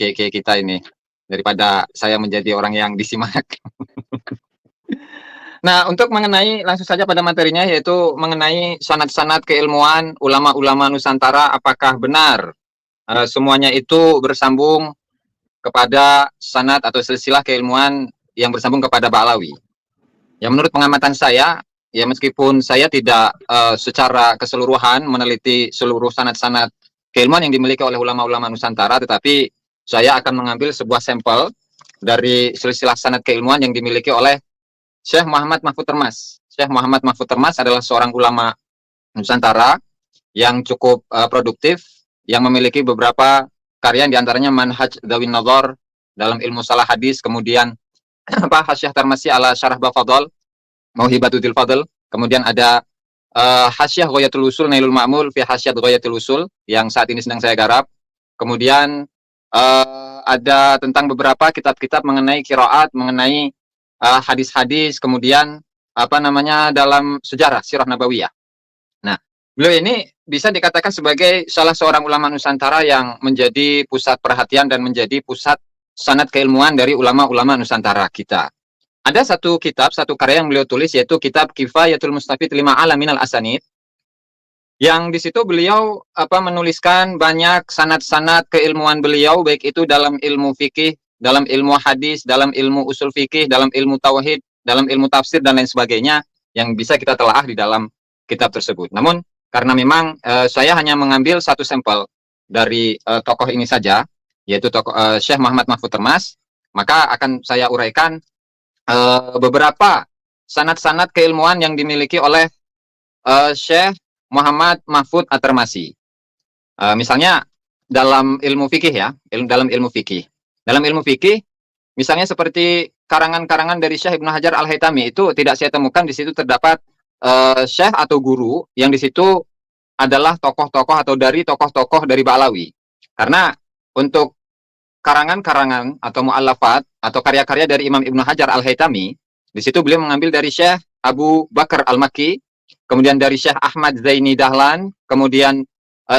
kiai-kiai kita ini, daripada saya menjadi orang yang disimak. Nah, untuk mengenai langsung saja pada materinya, yaitu mengenai sanad-sanad keilmuan ulama-ulama Nusantara, apakah benar semuanya itu bersambung kepada sanad atau silsilah keilmuan yang bersambung kepada Ba'alawi? Ya, menurut pengamatan saya, ya meskipun saya tidak secara keseluruhan meneliti seluruh sanad-sanad keilmuan yang dimiliki oleh ulama-ulama Nusantara, tetapi saya akan mengambil sebuah sampel dari silsilah sanad keilmuan yang dimiliki oleh Syekh Muhammad Mahfud Termas. Syekh Muhammad Mahfud Termas adalah seorang ulama Nusantara yang cukup produktif, yang memiliki beberapa karya, diantaranya Manhaj Dawin Nadhar dalam ilmu salah hadis, kemudian Hasyiah Tarmasi ala Syarah Bafadol, Mauhibatul Fadl, kemudian ada Hasyiah Ghayatul Usul Nailul Ma'mul fi Hasyiyat Ghayatul Usul yang saat ini sedang saya garap. Kemudian ada tentang beberapa kitab-kitab mengenai qiraat, mengenai hadis-hadis, kemudian dalam sejarah Sirah Nabawiyah. Nah, beliau ini bisa dikatakan sebagai salah seorang ulama Nusantara yang menjadi pusat perhatian dan menjadi pusat sanad keilmuan dari ulama-ulama Nusantara kita. Ada satu kitab, satu karya yang beliau tulis, yaitu kitab Kifayatul Mustafid Lima Alaminal Asanid, yang di situ beliau menuliskan banyak sanad-sanad keilmuan beliau, baik itu dalam ilmu fikih, dalam ilmu hadis, dalam ilmu usul fikih, dalam ilmu tauhid, dalam ilmu tafsir, dan lain sebagainya, yang bisa kita telaah di dalam kitab tersebut. Namun, karena memang saya hanya mengambil satu sampel dari tokoh ini saja, yaitu tokoh Syekh Muhammad Mahfud Termas, maka akan saya uraikan beberapa sanad-sanad keilmuan yang dimiliki oleh Syekh Muhammad Mahfud At-Termasi. Misalnya dalam ilmu fikih ya, dalam ilmu fikih. Dalam ilmu fikih, misalnya seperti karangan-karangan dari Syekh Ibnu Hajar Al-Haytami, itu tidak saya temukan di situ terdapat syekh atau guru yang di situ adalah tokoh-tokoh atau dari tokoh-tokoh dari Ba'alawi. Karena untuk karangan-karangan atau mu'allafat atau karya-karya dari Imam Ibnu Hajar Al-Haytami, di situ beliau mengambil dari Syekh Abu Bakar Al-Makki, kemudian dari Syekh Ahmad Zaini Dahlan, kemudian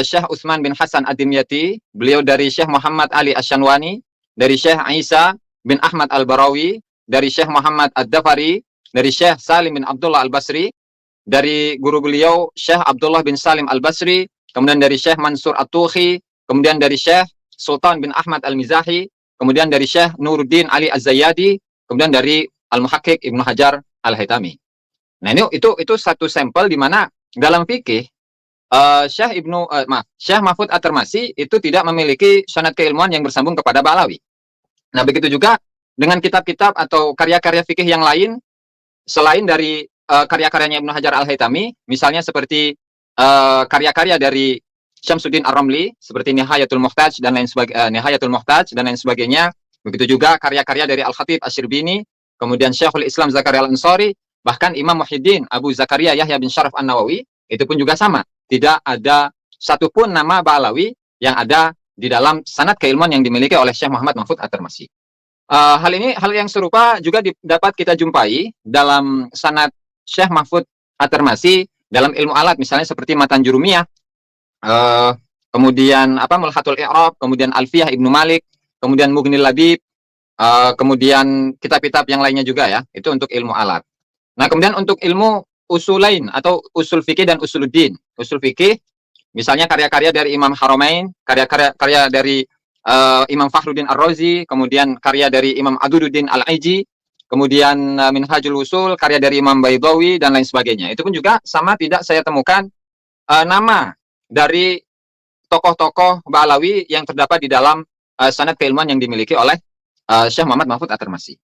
Syekh Utsman bin Hasan Ad-Dimyati, beliau dari Syekh Muhammad Ali Asy-Syanwani, dari Syekh Isa bin Ahmad Al-Barawi, dari Syekh Muhammad Ad-Dafari, dari Syekh Salim bin Abdullah Al-Basri, dari guru beliau Syekh Abdullah bin Salim Al-Basri, kemudian dari Syekh Mansur At-Tuhi, kemudian dari Syekh Sultan bin Ahmad Al-Mizahi, kemudian dari Syekh Nuruddin Ali Az-Zayyadi, kemudian dari Al-Muhaqqiq Ibnu Hajar Al-Haytami. Nah, itu satu sampel di mana dalam fikih Syekh Mahfud At-Termasi itu tidak memiliki sanad keilmuan yang bersambung kepada Ba'alawi. Nah, begitu juga dengan kitab-kitab atau karya-karya fikih yang lain selain dari karya-karyanya Ibnu Hajar Al-Haytami, misalnya seperti karya-karya dari Syamsuddin Ar-Ramli seperti Nihayatul Muhtaj dan lain sebagainya. Begitu juga karya-karya dari Al-Khatib Asy-Syirbini, kemudian Syekhul Islam Zakaria Al-Ansari, bahkan Imam Muhyiddin Abu Zakaria Yahya bin Syaraf An-Nawawi, itu pun juga sama. Tidak ada satupun nama Ba'alawi yang ada di dalam sanad keilmuan yang dimiliki oleh Syekh Muhammad Mahfud At-Termasi. Hal yang serupa juga dapat kita jumpai dalam sanad Syekh Mahfud At-Termasi dalam ilmu alat, misalnya seperti Matan Jurumiyah, kemudian Mulhatul I'rab, kemudian Alfiyah Ibnu Malik, kemudian Mughnil Labib, kemudian kitab-kitab yang lainnya juga ya, itu untuk ilmu alat. Nah, kemudian untuk ilmu usulain atau usul fikih dan usuluddin. Usul fikih, misalnya karya-karya dari Imam Haramain, karya dari Imam Fakhruddin Ar-Razi, kemudian karya dari Imam Adududdin Al-Aiji, kemudian Minhajul Usul, karya dari Imam Baydawi, dan lain sebagainya. Itu pun juga sama, tidak saya temukan nama dari tokoh-tokoh Ba'alawi yang terdapat di dalam sanad keilmuan yang dimiliki oleh Syekh Muhammad Mahfud At-Termasi.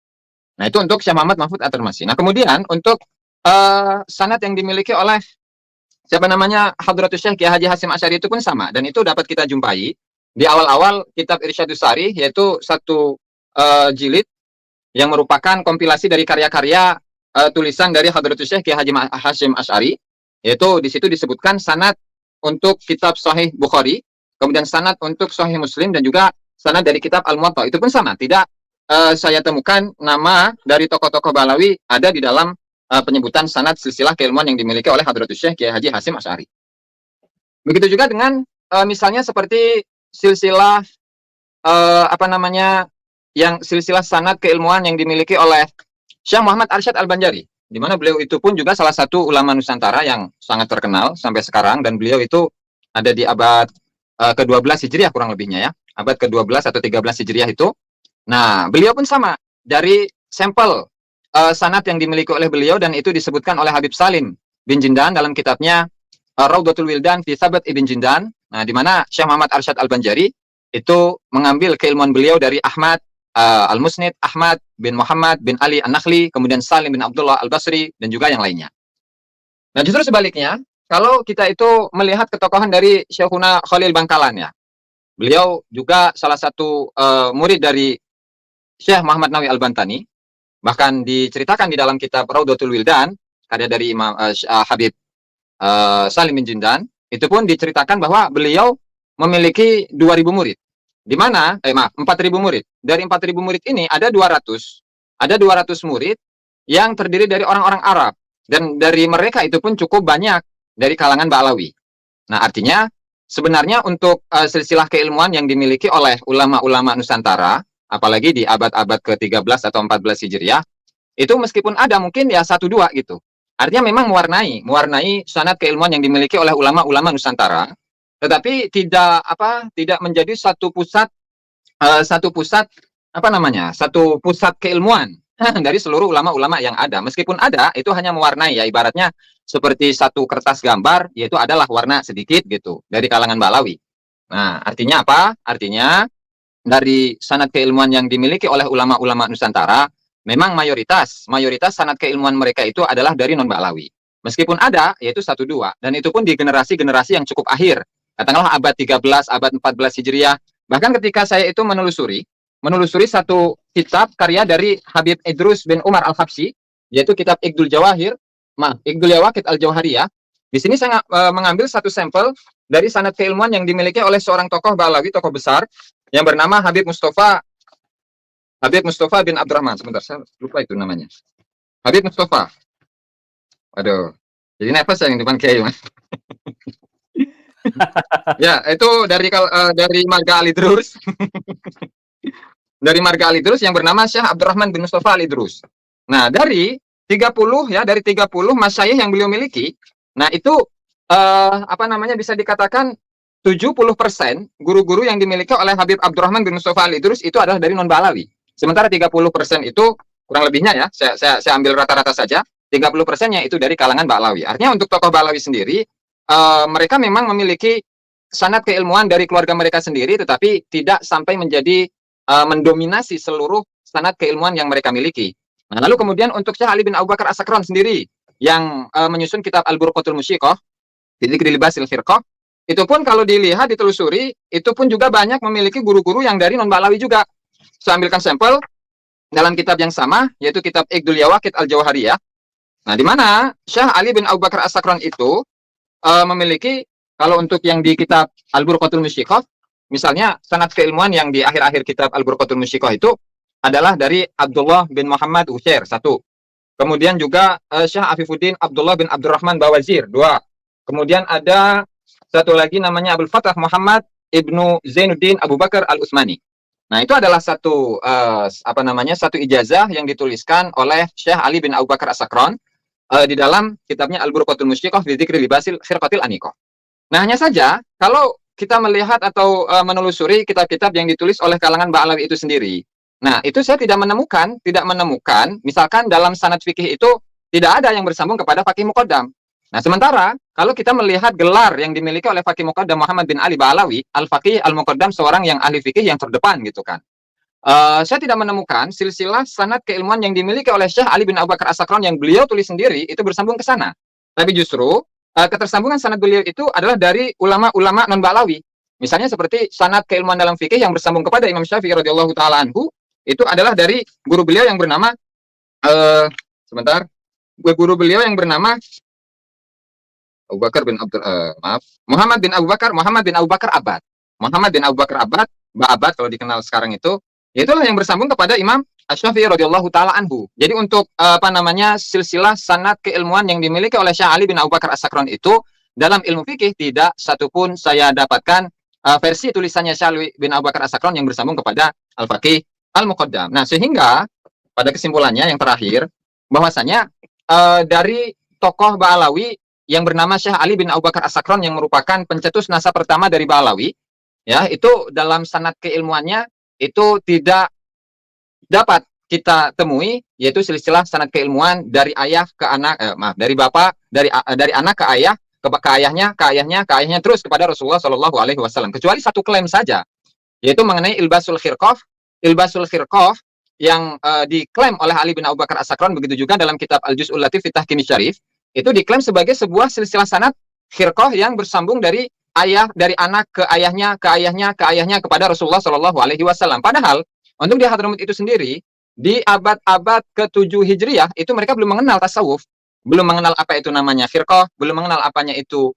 Nah, itu untuk Syekh Muhammad Mahfud At-Termasi. Nah, kemudian untuk sanad yang dimiliki oleh Hadratus Syekh Kiai Haji Hasyim Asy'ari itu pun sama, dan itu dapat kita jumpai di awal-awal kitab Irsyadus Sari, yaitu satu jilid yang merupakan kompilasi dari karya-karya tulisan dari Hadratus Syekh Kiai Haji Hasyim Asy'ari, yaitu di situ disebutkan sanad untuk kitab Sahih Bukhari, kemudian sanad untuk Sahih Muslim, dan juga sanad dari kitab Al-Muwatta. Itu pun sama, tidak saya temukan nama dari tokoh-tokoh Ba'alawi ada di dalam penyebutan sanad silsilah keilmuan yang dimiliki oleh Hadratus Syekh Kiai Haji Hasyim Asy'ari. Begitu juga dengan misalnya seperti silsilah apa namanya, yang silsilah sanad keilmuan yang dimiliki oleh Syekh Muhammad Arsyad Al-Banjari, di mana beliau itu pun juga salah satu ulama Nusantara yang sangat terkenal sampai sekarang, dan beliau itu ada di abad ke-12 Hijriah kurang lebihnya ya, abad ke-12 atau 13 Hijriah itu. Nah, beliau pun sama, dari sampel sanad yang dimiliki oleh beliau, dan itu disebutkan oleh Habib Salim bin Jindan dalam kitabnya Raudatul Wildan fi Thabat Ibn Jindan. Nah, di mana Syekh Muhammad Arsyad Al-Banjari itu mengambil keilmuan beliau dari Ahmad Al-Musnid, Ahmad bin Muhammad bin Ali An-Nakhli, kemudian Salim bin Abdullah Al-Basri, dan juga yang lainnya. Nah, justru sebaliknya, kalau kita itu melihat ketokohan dari Syekhuna Khalil Bangkalan ya, beliau juga salah satu murid dari Syekh Muhammad Nawawi Al-Bantani, bahkan diceritakan di dalam kitab Raudatul Wildan, karya dari Imam Habib Salim bin Jindan, itu pun diceritakan bahwa beliau memiliki 2.000 murid. Di mana, 4.000 murid. Dari 4.000 murid ini ada 200 murid yang terdiri dari orang-orang Arab, dan dari mereka itu pun cukup banyak dari kalangan Ba'alawi. Nah, artinya sebenarnya untuk silsilah keilmuan yang dimiliki oleh ulama-ulama Nusantara, apalagi di abad-abad ke-13 atau 14 Hijriah, itu meskipun ada mungkin ya 1-2 gitu. Artinya memang mewarnai sanad keilmuan yang dimiliki oleh ulama-ulama Nusantara, tetapi tidak menjadi satu pusat satu pusat keilmuan dari seluruh ulama-ulama yang ada. Meskipun ada, itu hanya mewarnai ya, ibaratnya seperti satu kertas gambar, yaitu adalah warna sedikit gitu dari kalangan Ba'alawi. Nah, artinya apa? Artinya dari sanad keilmuan yang dimiliki oleh ulama-ulama Nusantara, memang mayoritas sanad keilmuan mereka itu adalah dari non-Ba'alawi. Meskipun ada, yaitu 1-2, dan itu pun di generasi-generasi yang cukup akhir. Katakanlah abad 13, abad 14 Hijriah. Bahkan ketika saya itu menelusuri satu kitab karya dari Habib Idrus bin Umar Al-Habsyi, yaitu kitab Iqdul Yawaqit Al-Jauhariyah. Di sini saya mengambil satu sampel dari sanad keilmuan yang dimiliki oleh seorang tokoh Ba'alawi, tokoh besar, yang bernama Habib Mustafa bin Abdurrahman. Sebentar, saya lupa itu namanya. Habib Mustafa. Waduh, jadi nafas yang depan Kiai, Mas. Ya, itu dari marga Al-Idrus. Dari marga Al-Idrus yang bernama Syekh Abdurrahman bin Mustafa Al-Idrus. Nah, dari 30 masyayikh yang beliau miliki, nah itu bisa dikatakan 70% guru-guru yang dimiliki oleh Habib Abdurrahman bin Mustafa Al-Idrus itu adalah dari non-Ba'alawi. Sementara 30% itu kurang lebihnya ya, saya ambil rata-rata saja, 30%-nya itu dari kalangan Ba'alawi. Artinya untuk tokoh Ba'alawi sendiri, mereka memang memiliki sanad keilmuan dari keluarga mereka sendiri, tetapi tidak sampai menjadi mendominasi seluruh sanad keilmuan yang mereka miliki. Nah, lalu kemudian untuk Syekh Ali bin Abu Bakar As-Sakran sendiri, yang menyusun kitab Al-Burqatul Musyiqah, fi dzikri libasil firqah, itu pun kalau dilihat, ditelusuri, itu pun juga banyak memiliki guru-guru yang dari non-Ba'alawi juga. Saya ambilkan sampel dalam kitab yang sama, yaitu kitab Iqdul Yawaqit Al-Jauhariyah. Nah, di mana Syekh Ali bin Abu Bakar As-Sakran itu memiliki, kalau untuk yang di kitab Al-Burqatul Musyiqah, misalnya sanad keilmuan yang di akhir-akhir kitab Al-Burqatul Musyiqah itu adalah dari Abdullah bin Muhammad Utsyair, 1. Kemudian juga Syekh Afifuddin Abdullah bin Abdurrahman Bawazir, 2. Kemudian ada satu lagi namanya Abdul Fattah Muhammad Ibnu Zainuddin Abu Bakar Al-Utsmani. Nah, itu adalah satu satu ijazah yang dituliskan oleh Syekh Ali bin Abu Bakar As-Sakran di dalam kitabnya Al-Burqatul Musyiqah fi dzikri libasil khirqatil aniqah. Nah, hanya saja kalau kita melihat atau menelusuri kitab-kitab yang ditulis oleh kalangan Ba'alawi itu sendiri, nah, itu saya tidak menemukan misalkan dalam sanad fikih itu tidak ada yang bersambung kepada Faqih Muqaddam. Nah, sementara kalau kita melihat gelar yang dimiliki oleh Faqih Muqaddam Muhammad bin Ali Ba'alawi, Al-Faqih Al-Muqaddam, seorang yang ahli fikih yang terdepan gitu kan. Saya tidak menemukan silsilah sanad keilmuan yang dimiliki oleh Syekh Ali bin Abu Bakar As-Sakran yang beliau tulis sendiri itu bersambung ke sana. Tapi justru ketersambungan sanad beliau itu adalah dari ulama-ulama non-Ba'alawi. Misalnya seperti sanad keilmuan dalam fikih yang bersambung kepada Imam Syafi'i radhiyallahu taala anhu, itu adalah dari guru beliau yang bernama guru beliau yang bernama Muhammad bin Abu Bakar Abbad. Mbak Abbad kalau dikenal sekarang itu, itulah yang bersambung kepada Imam Asy-Syafi'i radhiyallahu taala anhu. Jadi untuk silsilah sanad keilmuan yang dimiliki oleh Syekh Ali bin Abu Bakar As-Sakran itu dalam ilmu fikih tidak satupun saya dapatkan versi tulisannya Syalwi bin Abu Bakar As-Sakran yang bersambung kepada Al-Faqih Al-Muqaddam. Nah, sehingga pada kesimpulannya yang terakhir, bahwasanya dari tokoh Ba'alawi yang bernama Syekh Ali bin Abu Bakar As-Sakran yang merupakan pencetus nasab pertama dari Ba'alawi, ya, itu dalam sanad keilmuannya itu tidak dapat kita temui, yaitu silsilah sanad keilmuan dari ayah ke anak, dari bapak, dari anak ke ayah, ke ayahnya, ke ayahnya, ke ayahnya, terus kepada Rasulullah Shallallahu Alaihi Wasallam. Kecuali satu klaim saja, yaitu mengenai ilbasul khirqah yang diklaim oleh Ali bin Abu Bakar As-Sakran, begitu juga dalam kitab Al-Juz'ul Latif fi Tahkim Syarif, itu diklaim sebagai sebuah silsilah sanad khirqah yang bersambung dari ayah, dari anak ke ayahnya, ke ayahnya, ke ayahnya kepada Rasulullah Shallallahu Alaihi Wasallam. Padahal untuk di Hadramut itu sendiri, di abad-abad ke-7 Hijriah, itu mereka belum mengenal tasawuf, belum mengenal apa itu namanya firqah, belum mengenal apanya itu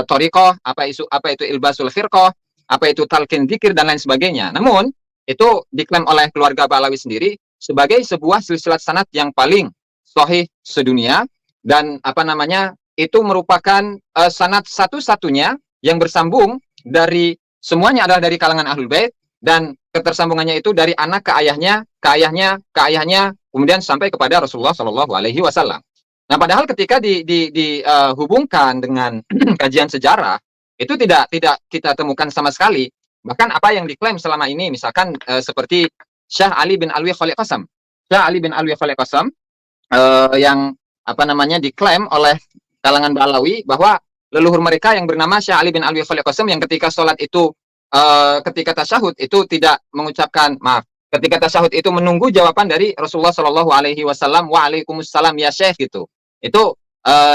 thariqah, apa itu ilbasul firqah, apa itu talqin dzikir, dan lain sebagainya. Namun, itu diklaim oleh keluarga Ba'alawi sendiri sebagai sebuah silsilah sanad yang paling sahih sedunia, dan apa namanya, itu merupakan sanad satu-satunya yang bersambung dari semuanya adalah dari kalangan Ahlul Bait, dan ketersambungannya itu dari anak ke ayahnya, ke ayahnya, ke ayahnya, kemudian sampai kepada Rasulullah Shallallahu Alaihi Wasallam. Nah, padahal ketika dihubungkan dengan kajian sejarah, itu tidak kita temukan sama sekali. Bahkan apa yang diklaim selama ini, misalkan seperti Syekh Ali bin Alwi Khalid Qasam, Syekh Ali bin Alwi Khalid Qasam yang apa namanya diklaim oleh kalangan Ba'alawi bahwa leluhur mereka yang bernama Syekh Ali bin Alwi Khalid Qasam yang ketika sholat itu ketika tasyahud itu tidak mengucapkan ketika tasyahud itu menunggu jawaban dari Rasulullah Shallallahu Alaihi Wasallam, waalaikumsalam ya Syekh, gitu. Itu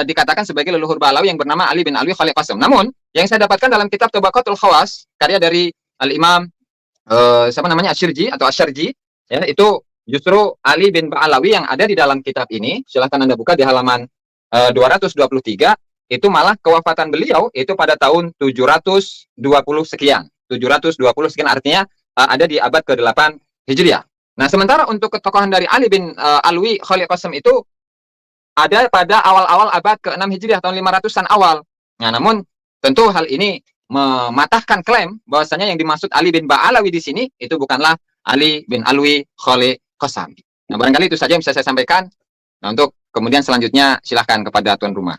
dikatakan sebagai leluhur Ba'alawi yang bernama Ali bin Alwi Khalid Qasam. Namun yang saya dapatkan dalam kitab Tabaqatul Khawas karya dari Al-Imam siapa namanya, Asyirji atau Asyarji, ya, itu justru Ali bin Ba'alawi yang ada di dalam kitab ini, silahkan Anda buka di halaman 223, itu malah kewafatan beliau itu pada tahun 720 sekian. 720 sekian, artinya ada di abad ke-8 Hijriah. Nah, sementara untuk ketokohan dari Ali bin Alwi Khalid Qasam itu ada pada awal-awal abad ke-6 Hijriah, tahun 500-an awal. Nah, namun tentu hal ini mematahkan klaim bahwasanya yang dimaksud Ali bin Ba'alawi di sini itu bukanlah Ali bin Alwi Khalid Qasam. Nah, barangkali itu saja yang bisa saya sampaikan. Nah, untuk kemudian selanjutnya silahkan kepada tuan rumah.